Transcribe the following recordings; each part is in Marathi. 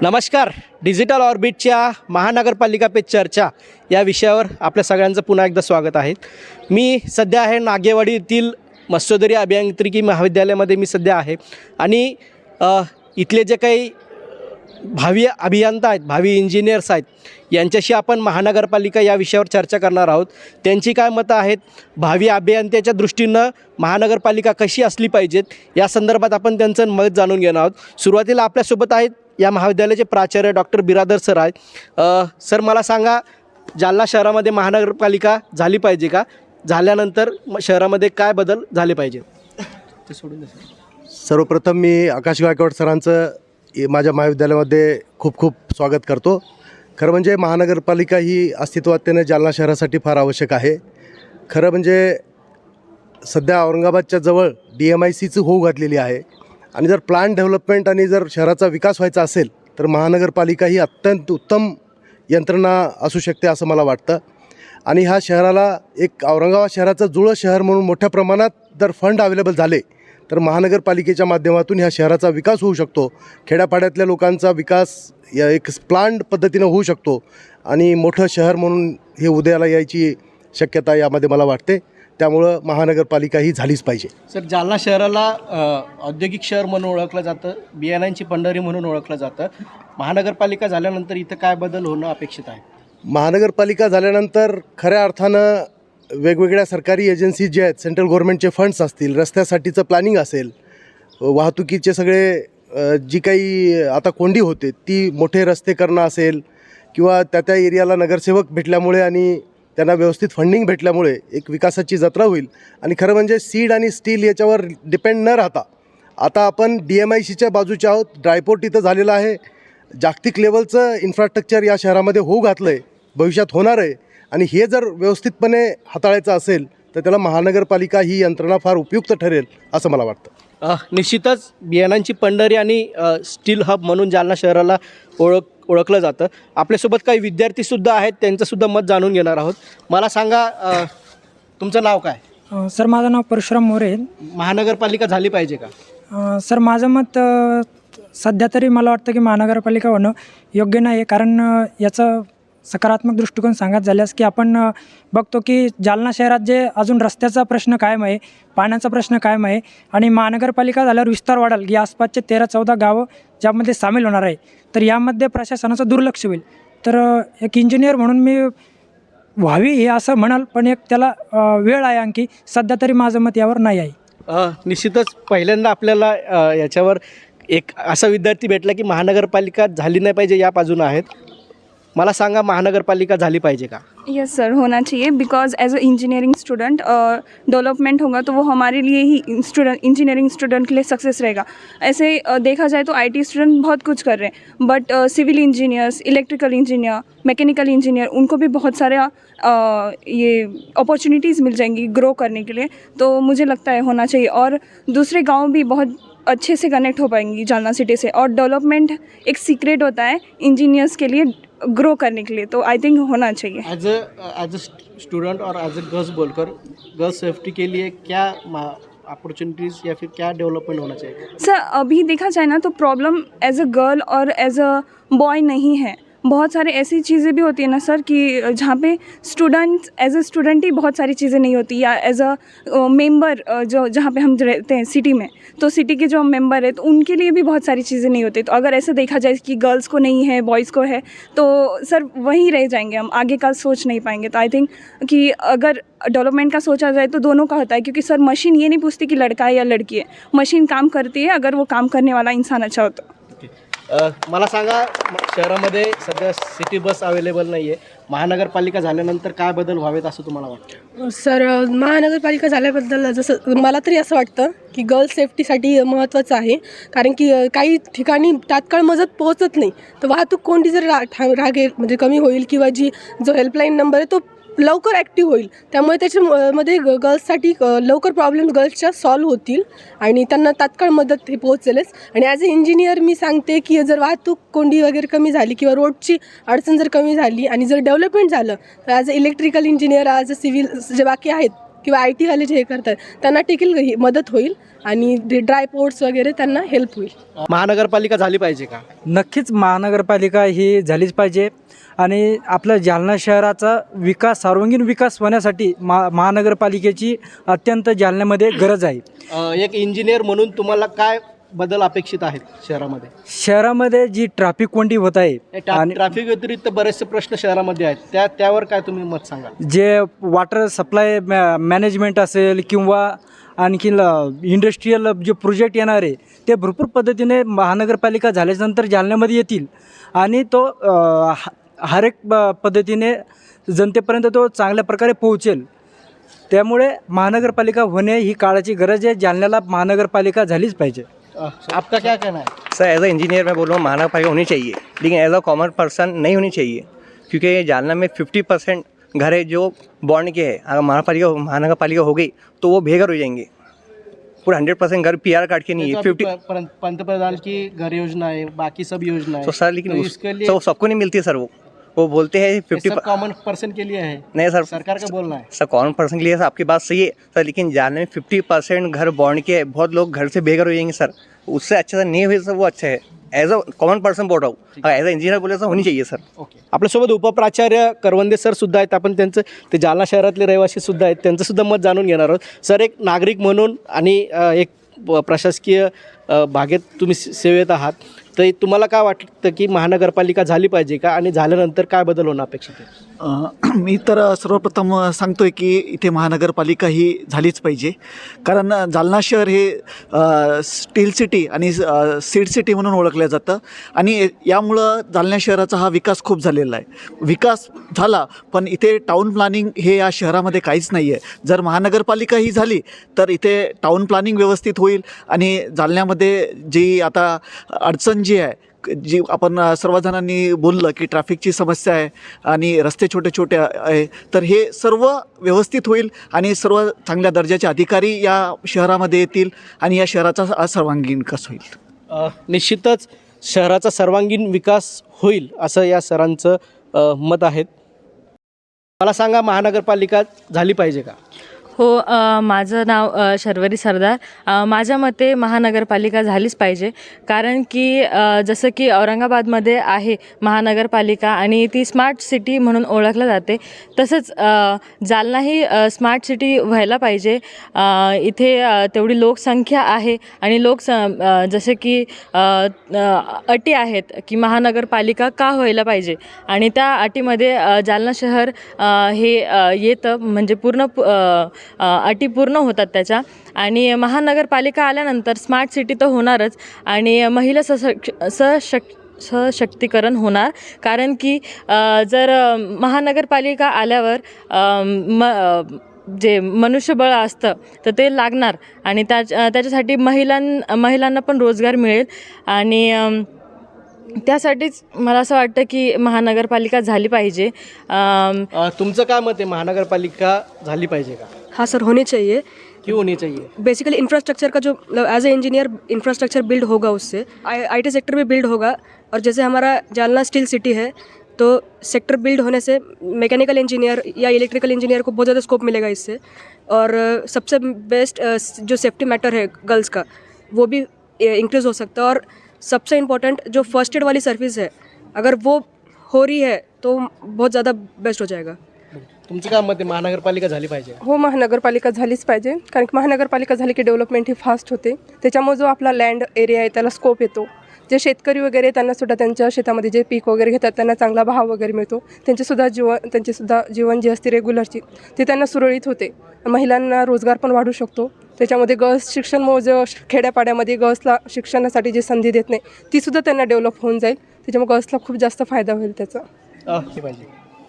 नमस्कार. डिजिटल ऑर्बिटच्या महानगरपालिका पे चर्चा या विषयावर आपल्या सगळ्यांचं पुन्हा एकदा स्वागत आहे. मी सध्या आहे नागेवाडी येथील मत्स्योदरी अभियांत्रिकी महाविद्यालयामध्ये मी सध्या आहे आणि इथले जे काही भावी अभियंता आहेत, भावी इंजिनियर्स आहेत, यांच्याशी आपण महानगरपालिका या विषयावर चर्चा करणार आहोत. त्यांची काय मतं आहेत, भावी अभियंत्याच्या दृष्टीनं महानगरपालिका कशी असली पाहिजेत या संदर्भात आपण त्यांचं मत जाणून घेणार आहोत. सुरुवातीला आपल्यासोबत आहेत या महाविद्यालयाचे प्राचार्य डॉक्टर बिरादर सर आहेत. सर, मला सांगा, जालना शहरामध्ये महानगरपालिका झाली पाहिजे का? झाल्यानंतर शहरामध्ये काय बदल झाले पाहिजे ते सोडून द्या. सर्वप्रथम मी आकाश गायकवाड सरांचं माझ्या महाविद्यालयामध्ये खूप खूप स्वागत करतो. खरं म्हणजे महानगरपालिका ही अस्तित्वात येणं जालना शहरासाठी फार आवश्यक आहे. खरं म्हणजे सध्या औरंगाबादच्या जवळ DMICचं होऊ घातलेली आहे आणि जर प्लॅन डेव्हलपमेंट आणि जर शहराचा विकास व्हायचा असेल तर महानगरपालिका ही अत्यंत उत्तम यंत्रणा असू शकते असं मला वाटतं. आणि ह्या शहराला एक औरंगाबाद शहराचं जुळं शहर म्हणून मोठ्या प्रमाणात जर फंड अवेलेबल झाले तर महानगरपालिकेच्या माध्यमातून ह्या शहराचा विकास होऊ शकतो. खेड्यापाड्यातल्या लोकांचा विकास या एक प्लॅन्ड पद्धतीनं होऊ शकतो आणि मोठं शहर म्हणून हे उदयाला यायची शक्यता यामध्ये मला वाटते. त्यामुळं महानगरपालिका ही झालीच पाहिजे. सर, जालना शहराला औद्योगिक शहर म्हणून ओळखलं जातं, बियाणांची पंढरी म्हणून ओळखलं जातं. महानगरपालिका झाल्यानंतर इथं काय बदल होणं अपेक्षित आहे? महानगरपालिका झाल्यानंतर खऱ्या अर्थानं वेगवेगळ्या सरकारी एजन्सी जे आहेत, सेंट्रल गव्हर्नमेंटचे फंड्स असतील, रस्त्यासाठीचं प्लॅनिंग असेल, वाहतुकीचे सगळे जी काही आता कोंडी होते ती मोठे रस्ते करणं असेल किंवा त्या एरियाला नगरसेवक भेटल्यामुळे आणि त्यांना व्यवस्थित फंडिंग भेटल्यामुळे एक विकासाची जत्रा होईल. आणि खरं म्हणजे सीड आणि स्टील याच्यावर डिपेंड न राहता आता आपण DMICच्या बाजूचे आहोत. ड्रायपोर्ट इथं झालेलं आहे. जागतिक लेवलचं इन्फ्रास्ट्रक्चर या शहरामध्ये होऊ घातलं आहे, भविष्यात होणार आहे. आणि हे जर व्यवस्थितपणे हाताळायचं असेल तर त्याला महानगरपालिका ही यंत्रणा फार उपयुक्त ठरेल असं मला वाटतं. निश्चितच बियाणांची पंढरी आणि स्टील हब म्हणून जालना शहराला ओळखलं जातं. आपल्यासोबत काही विद्यार्थीसुद्धा आहेत, त्यांचंसुद्धा मत जाणून घेणार आहोत. मला सांगा, तुमचं नाव काय? सर, माझं नाव परशुराम मोरे. महानगरपालिका झाली पाहिजे का? सर, माझं मत सध्या तरी मला वाटतं की महानगरपालिका होणं योग्य नाही आहे. कारण याचं सकारात्मक दृष्टिकोन सांगत झाल्यास की आपण बघतो की जालना शहरात जे अजून रस्त्याचा प्रश्न कायम आहे, पाण्याचा प्रश्न कायम आहे आणि महानगरपालिका झाल्यावर विस्तार वाढेल की आसपासचे 13-14 गावं ज्यामध्ये सामील होणार आहे. तर यामध्ये प्रशासनाचं दुर्लक्ष होईल. तर एक इंजिनियर म्हणून मी व्हावी हे असं म्हणाल, पण एक त्याला वेळ आहे आणखी. सध्या तरी माझं मत यावर नाही आहे. निश्चितच पहिल्यांदा आपल्याला याच्यावर एक असा विद्यार्थी भेटला की महानगरपालिका झाली नाही पाहिजे या बाजूनं आहेत. मला सांगा, महानगरपालिका झाली पाहिजे का? यस सर, होना चाहिए because as a engineering student development होगा तो वो हमारे लिए ही इंजीनियरिंग स्टूडेंट के लिए सक्सेस रहेगा. ऐसे देखा जाए तो IT स्टूडेंट बहुत कुछ कर रहे हैं, but civil engineers, electrical engineer, mechanical engineer, उनको भी बहुत सारे ये अपॉर्चुनिटीज़ मिल जाएंगी ग्रो करने के लिए. तो मुझे लगता है होना चाहिए. और दूसरे गाँव भी बहुत अच्छे से कनेक्ट हो पाएंगी जालना सिटी से. और डेवलपमेंट एक सीक्रेट होता है इंजीनियर्स के लिए ग्रो करने के लिए. तो आई थिंक होना चाहिए. एज अ स्टूडेंट और एज अ गर्ल्स बोलकर गर्ल्स सेफ्टी के लिए क्या अपॉर्चुनिटीज़ या फिर क्या डेवलपमेंट होना चाहिए? सर, अभी देखा जाए ना तो प्रॉब्लम एज अ गर्ल और एज अ बॉय नहीं है. बहुत सारे ऐसी चीज़ें भी होती है ना सर कि जहाँ पे स्टूडेंट्स एज अ स्टूडेंट ही बहुत सारी चीज़ें नहीं होती, या एज अ मेंबर जो जहाँ पे हम रहते हैं सिटी में, तो सिटी के जो मेंबर है तो उनके लिए भी बहुत सारी चीज़ें नहीं होती. तो अगर ऐसे देखा जाए कि गर्ल्स को नहीं है, बॉयज़ को है, तो सर वहीं रह जाएंगे हम, आगे का सोच नहीं पाएंगे. तो आई थिंक कि अगर डेवलपमेंट का सोचा जाए तो दोनों का होता है, क्योंकि सर मशीन ये नहीं पूछती कि लड़का है या लड़की है. मशीन काम करती है अगर वो काम करने वाला इंसान अच्छा होता. मला सांगा, शहरामध्ये सध्या सिटी बस अवेलेबल नाही आहे. महानगरपालिका झाल्यानंतर काय बदल व्हावेत असं तुम्हाला वाटतं? सर, महानगरपालिका झाल्याबद्दल जसं मला तरी असं वाटतं की गर्ल्स सेफ्टीसाठी महत्त्वाचं आहे. कारण की काही ठिकाणी तात्काळ मदत पोहोचत नाही, तर वाहतूक कोंडी जर म्हणजे कमी होईल किंवा जो हेल्पलाईन नंबर आहे तो लवकर ॲक्टिव्ह होईल. त्यामुळे त्याच्यामध्ये गर्ल्ससाठी लवकर प्रॉब्लेम्स गर्ल्सच्या सॉल्व्ह होतील आणि त्यांना तात्काळ मदत हे पोहोचेलच. आणि ॲज अ इंजिनियर मी सांगते की जर वाहतूक कोंडी वगैरे कमी झाली किंवा रोडची अडचण जर कमी झाली आणि जर डेव्हलपमेंट झालं तर as a electrical engineer, as a civil जे बाकी आहेत किंवा IT वाले जे हे करतात त्यांना टिकील मदत होईल. आणि ड्राय पोर्ट्स वगैरे त्यांना हेल्प होईल. महानगरपालिका झाली पाहिजे का? नक्कीच महानगरपालिका ही झालीच पाहिजे आणि आपल्या जालना शहराचा विकास सर्वांगीण विकास होण्यासाठी महानगरपालिकेची अत्यंत जालन्यामध्ये गरज आहे. एक इंजिनियर म्हणून तुम्हाला काय बदल अपेक्षित आहेत शहरामध्ये? शहरामध्ये जी ट्रॅफिक कोंडी होत आहे आणि ट्रॅफिक व्यतिरिक्त बरेचसे प्रश्न शहरामध्ये आहेत, त्यावर काय तुम्ही मत सांगाल? जे वॉटर सप्लाय मॅनेजमेंट असेल किंवा आणखी इंडस्ट्रीयल जे प्रोजेक्ट येणार आहे ते भरपूर पद्धतीने महानगरपालिका झाल्याच्यानंतर जालन्यामध्ये येतील आणि तो हर एक पद्धतीने जनतेपर्यंत तो चांगल्या प्रकारे पोहोचेल. त्यामुळे महानगरपालिका होणे ही काळाची गरज आहे. जालन्याला महानगरपालिका झालीच पाहिजे. आपका क्या कहना है? सर एज अ इंजीनियर मैं बोल रहा हूँ महानगरपालिका होनी चाहिए, लेकिन एज अ कॉमन पर्सन नहीं होनी चाहिए, क्योंकि जालना में 50% घर है जो बॉन्ड के हैं. अगर महानगरपालिका हो गई तो वो बेघर हो जाएंगे. पूरा 100% घर PR कार्ड के नहीं है. 50 पंतप्रधान की घर योजना है, बाकी सब योजना है. तो सर लेकिन तो इसके लिए तो सबको नहीं मिलती है सर. वो बोलते हैं 50 कॉमन पर्सन के लिए है. नहीं सर, सरकार का बोलना है. सर कॉमन पर्सन के लिए सर आपकी बात सही है सर, लेकिन जालने में 50% घर बॉन्ड के हैं. बहुत लोग घर से बेघर हो जाएंगे सर. उससे अच्छा सर नहीं हुई सर, वो अच्छा है. ॲज अ कॉमन पर्सन बोल रहा हूँ, ॲज अ इंजिनियर बोले तर होनी चाहिए सर. ओके. आपल्यासोबत उपप्राचार्य करवंदे सर सुद्धा आहेत. आपण त्यांचं ते जालना शहरातले रहिवासी सुद्धा आहेत, त्यांचं सुद्धा मत जाणून घेणार आहोत. सर, एक नागरिक म्हणून आणि एक प्रशासकीय भागेत तुम्ही सेवेत आहात, तर तुम्हाला काय वाटतं की महानगरपालिका झाली पाहिजे का आणि झाल्यानंतर काय बदल होणं अपेक्षित आहे? मी तर सर्वप्रथम सांगतो आहे की इथे महानगरपालिका ही झालीच पाहिजे. कारण जालना शहर हे स्टील सिटी आणि सीड सिटी म्हणून ओळखलं जातं आणि यामुळं जालना शहराचा हा विकास खूप झालेला आहे. विकास झाला पण इथे टाऊन प्लॅनिंग हे या शहरामध्ये काहीच नाही आहे. जर महानगरपालिका ही झाली तर इथे टाऊन प्लॅनिंग व्यवस्थित होईल आणि जालन्यामध्ये जी आता अडचण जी आहे, जी आपण सर्वजणांनी बोललं की ट्रॅफिकची समस्या आहे आणि रस्ते छोटे छोटे आहे, तर हे सर्व व्यवस्थित होईल आणि सर्व चांगल्या दर्जाचे अधिकारी या शहरामध्ये येतील आणि या शहराचा सर्वांगीण विकास होईल. निश्चितच शहराचा सर्वांगीण विकास होईल असं या सरांचं मत आहे. मला सांगा, महानगरपालिका झाली पाहिजे का? हो, माझं नाव शर्वरी सरदार. माझ्या मते महानगरपालिका झालीच पाहिजे, कारण की जसं की औरंगाबादमध्ये आहे महानगरपालिका आणि ती स्मार्ट सिटी म्हणून ओळखलं जाते, तसंच जालना ही स्मार्ट सिटी व्हायला पाहिजे. इथे तेवढी लोकसंख्या आहे आणि जसे की अटी आहेत की महानगरपालिका का व्हायला पाहिजे आणि त्या अटीमध्ये जालना शहर हे येतं, म्हणजे पूर्ण अटी पूर्ण होतात त्याच्या. आणि महानगरपालिका आल्यानंतर स्मार्ट सिटी तर होणारच आणि महिला सशक्तीकरण होणार, कारण की जर महानगरपालिका आल्यावर जे मनुष्यबळ असतं तर ते लागणार आणि त्याच्यासाठी महिलांना पण रोजगार मिळेल आणि त्यासाठीच मला असं वाटतं की महानगरपालिका झाली पाहिजे. तुमचं काय मत आहे, महानगरपालिका झाली पाहिजे का? हाँ सर, होनी चाहिए. क्यों होनी चाहिए? बेसिकली इंफ्रास्ट्रक्चर का जो as a engineer infrastructure build होगा, उससे IT सेक्टर भी बिल्ड होगा. और जैसे हमारा जालना स्टील सिटी है तो सेक्टर बिल्ड होने से मैकेनिकल इंजीनियर या इलेक्ट्रिकल इंजीनियर को बहुत ज़्यादा स्कोप मिलेगा इससे. और सबसे बेस्ट जो सेफ्टी मैटर है गर्ल्स का, वो भी इंक्रीज़ हो सकता है. और सबसे इम्पोर्टेंट जो फर्स्ट एड वाली सर्विस है, अगर वो हो रही है तो बहुत ज़्यादा बेस्ट हो जाएगा. तुमचं काय मत आहे, महानगरपालिका झाली पाहिजे? हो, महानगरपालिका झालीच पाहिजे, कारण की महानगरपालिका झाली की डेव्हलपमेंट ही फास्ट होते. त्याच्यामुळे जो आपला लँड एरिया आहे त्याला स्कोप येतो. जे शेतकरी वगैरे त्यांनासुद्धा त्यांच्या शेतामध्ये जे पीक वगैरे घेतात त्यांना चांगला भाव वगैरे मिळतो. त्यांचीसुद्धा जीवन जी असते रेग्युलरची ते त्यांना सुरळीत होते. महिलांना रोजगार पण वाढू शकतो. त्याच्यामध्ये गर्ल्स शिक्षण जो खेड्यापाड्यामध्ये गर्ल्सला शिक्षणासाठी जी संधी देत नाही तीसुद्धा त्यांना डेव्हलप होऊन जाईल. त्याच्यामुळे गर्ल्सला खूप जास्त फायदा होईल त्याचा.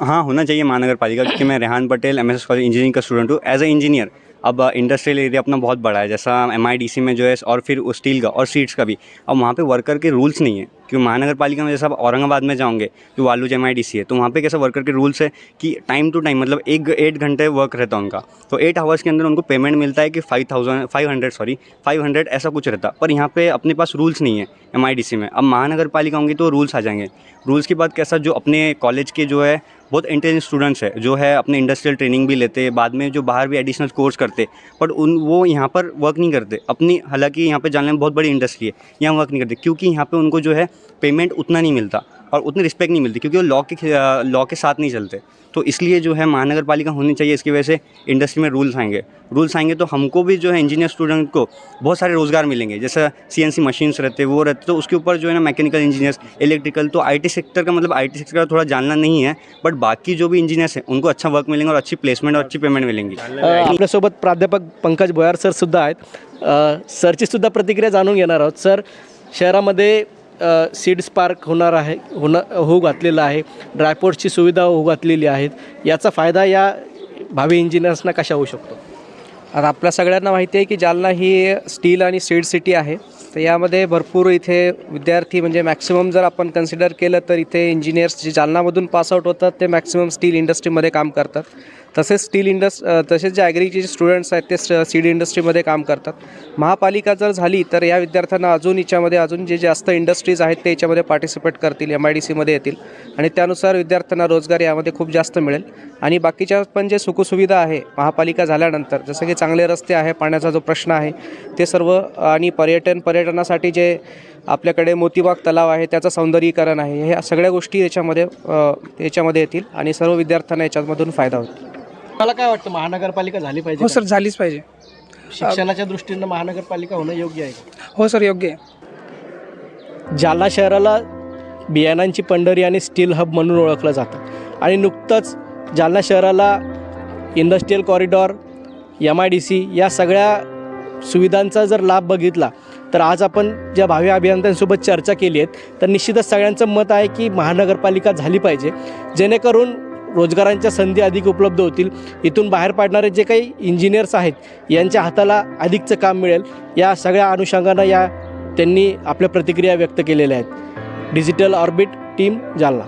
हाँ, होना चाहिए महानगरपालिका, क्योंकि मैं Rehan Patel MS college engineering का स्टूडेंट हूँ. एज अ इंजीनियर अब इंडस्ट्रियल एरिया अपना बहुत बड़ा है, जैसा MIDC में जो है, और फिर स्टील का और सीड्स का भी. अब वहाँ पे वर्कर के रूल्स नहीं है. क्योंकि महानगर पालिका में जैसे आप औरंगाबाद में जाओगे जो वालूज MIDC है, तो वहाँ पे कैसा वर्कर के रूल्स है कि टाइम टू टाइम, मतलब 8 घंटे वर्क रहता है उनका, तो 8 आवर्स के अंदर उनको पेमेंट मिलता है कि 500 ऐसा कुछ रहता। पर यहाँ पे अपने पास रूल्स नहीं है MIDC में। अब महानगर पालिका होंगी तो रूल्स आ जाएंगे। रूल्स के बाद कैसा, जो अपने कॉलेज के जो है बहुत इंटेलिजेंट स्टूडेंट्स है जो है अपने इंडस्ट्रियल ट्रेनिंग भी लेते हैं, बाद में जो बाहर भी एडिशनल कोर्स करते, बट वो यहाँ पर वर्क नहीं करते अपनी, हालांकि यहाँ पे जालना में बहुत बड़ी इंडस्ट्री है, यहाँ वर्क नहीं करते क्योंकि यहाँ पे उनको जो है पेमेंट उतना नहीं मिलता और उतनी रिस्पेक्ट नहीं मिलती, क्योंकि वो लॉ के साथ नहीं चलते। तो इसलिए जो है महानगर पालिका होनी चाहिए। इसकी वजह से इंडस्ट्री में रूल्स आएंगे तो हमको भी जो है इंजीनियर स्टूडेंट को बहुत सारे रोज़गार मिलेंगे। जैसे CNC मशीन्स रहते वो रहते, तो उसके ऊपर जो है ना मैकेनिकल इंजीनियर्स, इलेक्ट्रिकल, तो IT सेक्टर का, मतलब IT सेक्टर का थोड़ा जानना नहीं है, बट बाकी जो भी इंजीनियर्स हैं उनको अच्छा वर्क मिलेंगे और अच्छी प्लेसमेंट और अच्छी पेमेंट मिलेंगी। आपल्यासोबत प्राध्यापक पंकज भोयार सर सुद्धा आहेत. सरची सुद्धा प्रतिक्रिया जाणून घेणार आहोत. सर, शहरामध्ये सीड्स पार्क होऊ घातलेला आहे, ड्रायपोर्ट्सची सुविधा होऊ घातलेली आहेत. याचा फायदा या भावी इंजिनियर्सना कशा होऊ शकतो? आता आपल्या सगळ्यांना माहिती आहे की जालना ही स्टील आणि सीड सिटी आहे. तर यामध्ये भरपूर इथे विद्यार्थी, म्हणजे मॅक्सिमम जर आपण कन्सिडर केलं तर इथे इंजिनियर्स जे जालनामधून पासआउट होतात ते मॅक्सिमम स्टील इंडस्ट्रीमध्ये काम करतात. तसेच तसेच जे ॲग्रीचे जे स्टुडंट्स आहेत ते सीड इंडस्ट्रीमध्ये काम करतात. महापालिका जर झाली तर या विद्यार्थ्यांना अजून जे जास्त इंडस्ट्रीज आहेत ते याच्यामध्ये पार्टिसिपेट करतील, MIDCमध्ये येतील आणि त्यानुसार विद्यार्थ्यांना रोजगार यामध्ये खूप जास्त मिळेल. आणि बाकीच्या पण जे सुखसुविधा आहे महापालिका झाल्यानंतर, जसं की चांगले रस्ते आहे, पाण्याचा जो प्रश्न आहे ते सर्व, आणि पर्यटनासाठी जे आपल्याकडे मोतीबाग तलाव आहे त्याचं सौंदर्यीकरण आहे, ह्या सगळ्या गोष्टी याच्यामध्ये येतील आणि सर्व विद्यार्थ्यांना याच्यामधून फायदा होईल. मला काय वाटतं, महानगरपालिका झाली पाहिजे? हो सर, झालीच पाहिजे. शिक्षणाच्या दृष्टीनं महानगरपालिका होणं योग्य आहे का? हो सर, योग्य आहे. जालना शहराला बियाणांची पंढरी आणि स्टील हब म्हणून ओळखलं जातं आणि नुकतंच जालना शहराला इंडस्ट्रियल कॉरिडॉर, MIDC या सगळ्या सुविधांचा जर लाभ बघितला तर आज आपण ज्या भावी अभियंत्यांसोबत चर्चा केली आहे तर निश्चितच सगळ्यांचं मत आहे की महानगरपालिका झाली पाहिजे, जेणेकरून रोजगारांच्या संधी अधिक उपलब्ध होतील. इथून बाहेर पडणारे जे काही इंजिनियर्स आहेत यांच्या हाताला अधिकचं काम मिळेल. या सगळ्या अनुषंगानं त्यांनी आपल्या प्रतिक्रिया व्यक्त केलेल्या आहेत. Digital orbit team, Jalna.